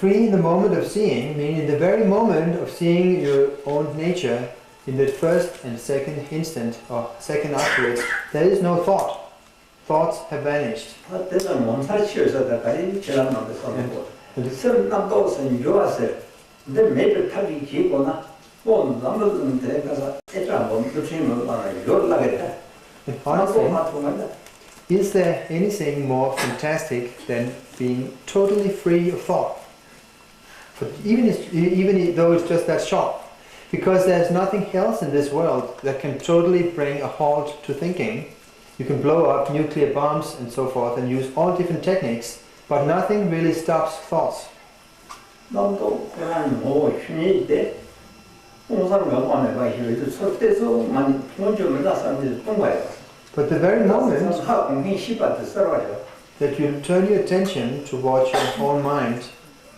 free in the moment of seeing, meaning in the very moment of seeing your own nature, in the first and second instant or second afterwards, there is no thought. Thoughts have vanished. Is there anything more fantastic than being totally free of thought? But even though it's just that short, because there's nothing else in this world that can totally bring a halt to thinking. You can blow up nuclear bombs and so forth and use all different techniques, but nothing really stops thoughts. But the very moment that you turn your attention towards your own mind,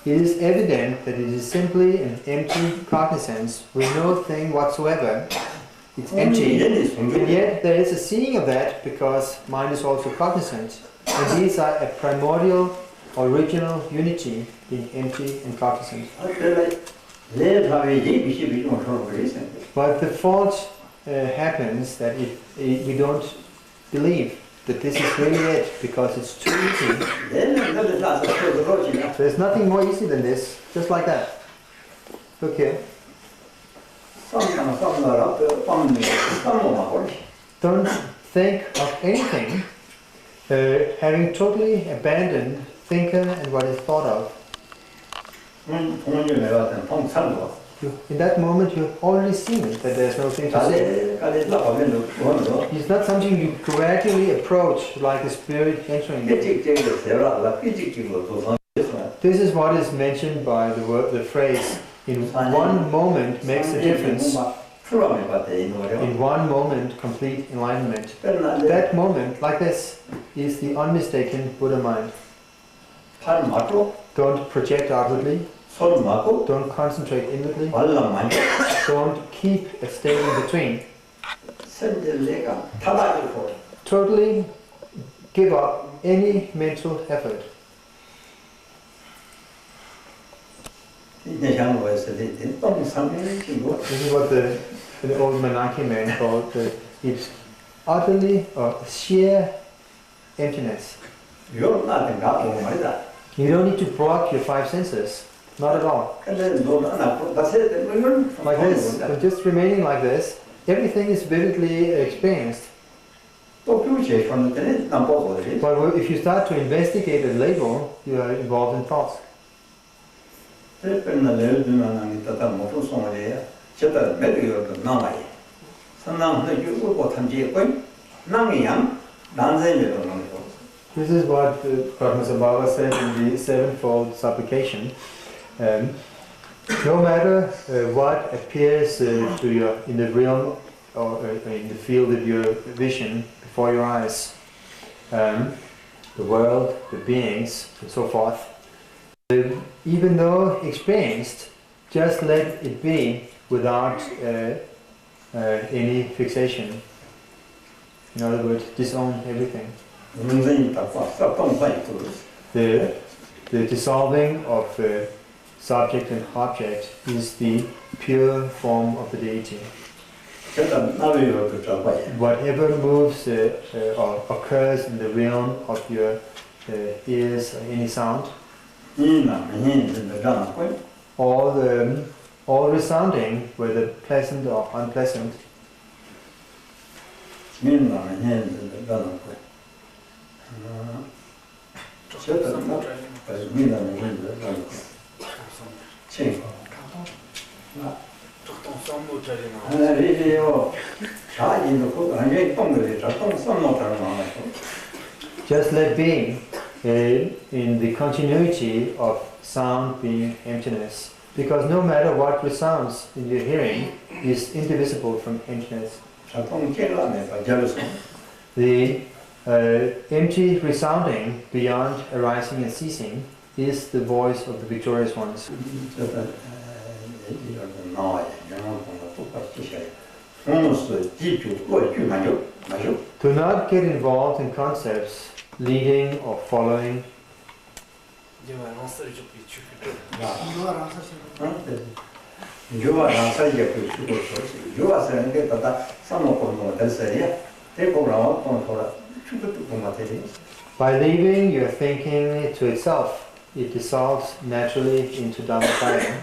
it is evident that it is simply an empty cognizance with no thing whatsoever. It's empty, and yet there is a seeing of that because mind is also cognizant. And these are a primordial, original unity, being empty and cognizant. But the fault happens that we don't believe that this is really it because it's too easy. There's nothing more easy than this, just like that. Okay. Don't think of anything, having totally abandoned thinker and what is thought of. In that moment you've already seen it, that there's no thing to say. It's not something you gradually approach like a spirit entering it. This is what is mentioned by the phrase, in one moment makes a difference. In one moment, complete enlightenment. That moment, like this, is the unmistaken Buddha mind. Don't project outwardly. Don't concentrate inwardly. Don't keep a state in between. Totally give up any mental effort. This is what the old Menaki man called it's utterly or sheer emptiness. You don't need to block your five senses, not at all. Like this, just remaining like this, everything is vividly experienced. But if you start to investigate and label, you are involved in thoughts. This is what Professor Baba said in the sevenfold supplication. No matter what appears to you in the realm or in the field of your vision before your eyes, the world, the beings, and so forth, even though experienced, just let it be without any fixation. In other words, disown everything. The dissolving of subject and object is the pure form of the deity. Whatever moves or occurs in the realm of your ears or any sound, all resounding, whether pleasant or unpleasant, just let be in the continuity of sound being emptiness, because no matter what resounds in your hearing is indivisible from emptiness. The empty resounding beyond arising and ceasing is the voice of the victorious ones. Do not get involved in concepts leading or following By leaving your thinking to itself, it dissolves naturally into Dhammakaya.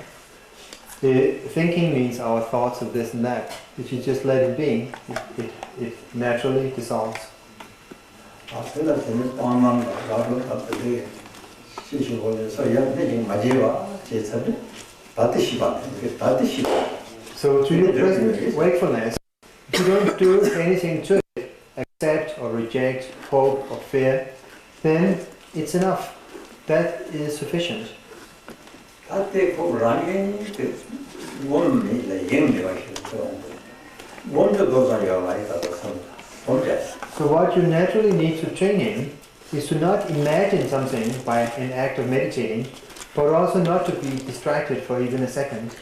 The thinking means our thoughts of this and that. If you just let it be, it naturally dissolves. So to your present wakefulness, if you don't do anything to it, accept or reject, hope or fear, then it's enough. That is sufficient. So what you naturally need to train in is to not imagine something by an act of meditating, but also not to be distracted for even a second.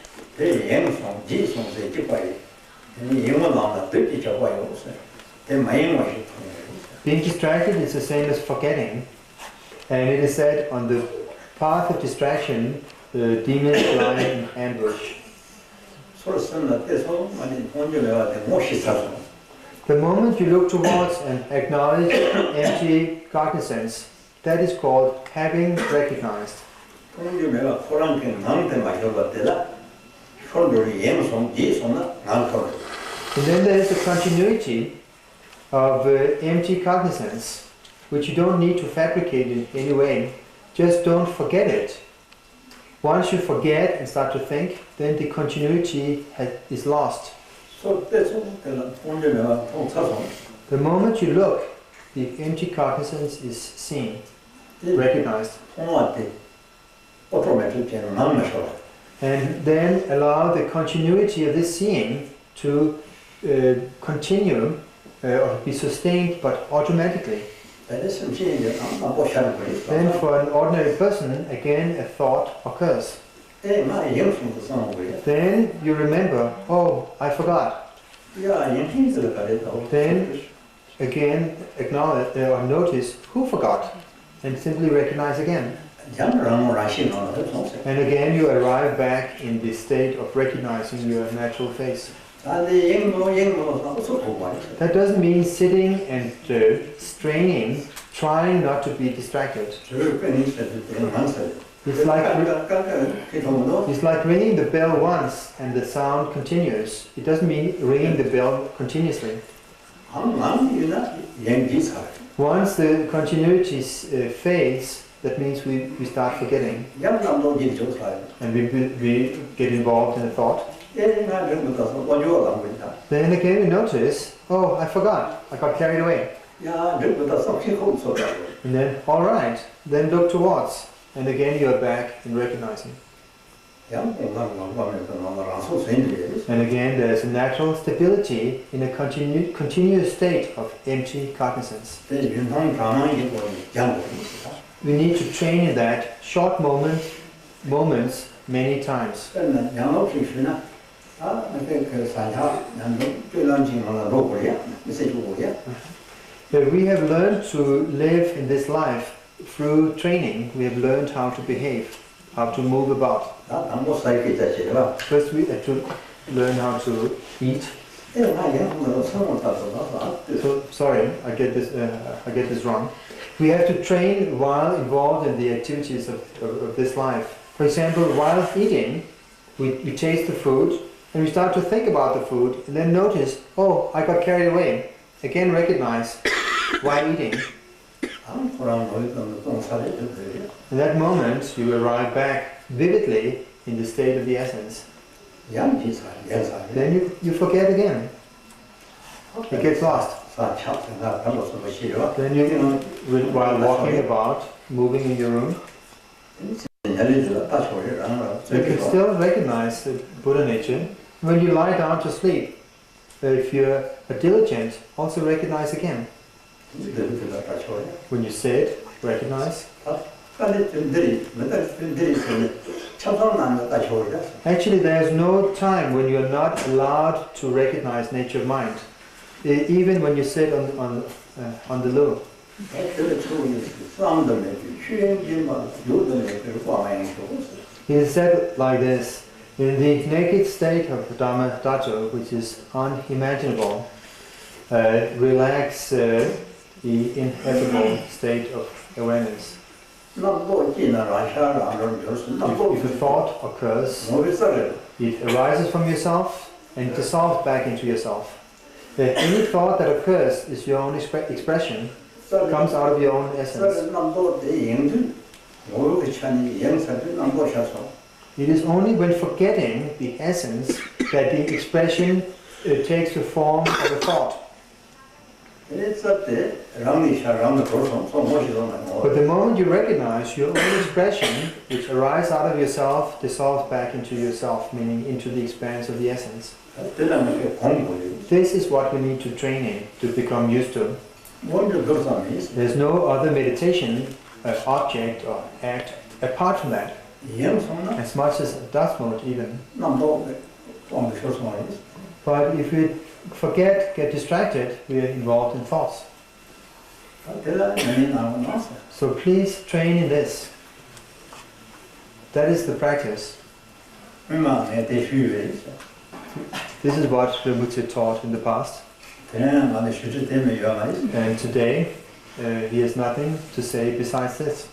Being distracted is the same as forgetting, and it is said on the path of distraction, the demons lie in ambush. The moment you look towards and acknowledge empty cognizance, that is called having recognized. And then there is a continuity of empty cognizance, which you don't need to fabricate in any way. Just don't forget it. Once you forget and start to think, then the continuity is lost. The moment you look, the empty cognizance is seen, recognized. And then allow the continuity of this seeing to continue or be sustained, but automatically. Then for an ordinary person, again a thought occurs. Then you remember, oh, I forgot. Then again acknowledge or notice who forgot, and simply recognize again. And again you arrive back in the state of recognizing your natural face. That doesn't mean sitting and straining, trying not to be distracted. It's like ringing the bell once and the sound continues. It doesn't mean ringing the bell continuously. Once the continuity fades, that means we start forgetting. And we get involved in a thought. Then again we notice, oh, I forgot. I got carried away. And then, all right, then look towards. And again you are back in recognizing. And again there's a natural stability in a continuous state of empty cognizance. We need to train in that short moments many times. We have learned to live in this life through training. We have learned how to behave, how to move about. First we have to learn how to eat. So, sorry, I get this wrong. We have to train while involved in the activities of this life. For example, while eating, we taste the food and we start to think about the food and then notice, oh, I got carried away. Again recognize while eating. In that moment, you arrive back vividly in the state of the essence. Then you forget again. It gets lost. Then you, while walking about, moving in your room, you can still recognize the Buddha nature. When you lie down to sleep, if you're diligent, also recognize again. When you sit, recognize. Actually, there's no time when you're not allowed to recognize nature of mind. Even when you sit on the loo, It is said like this: in the naked state of Dharma Dhatu, which is unimaginable, relax the ineffable state of awareness. If a thought occurs, it arises from yourself and dissolves back into yourself. Any thought that occurs is your own expression, comes out of your own essence. It is only when forgetting the essence that the expression takes the form of a thought. But the moment you recognize your own expression, which arises out of yourself, dissolves back into yourself, meaning into the expanse of the essence. This is what we need to train in, to become used to. There's no other meditation object or act apart from that. As much as dust mode even. But if we forget, get distracted, we are involved in thoughts. So please train in this. That is the practice. This is what Rinpoche taught in the past. And today, he has nothing to say besides this.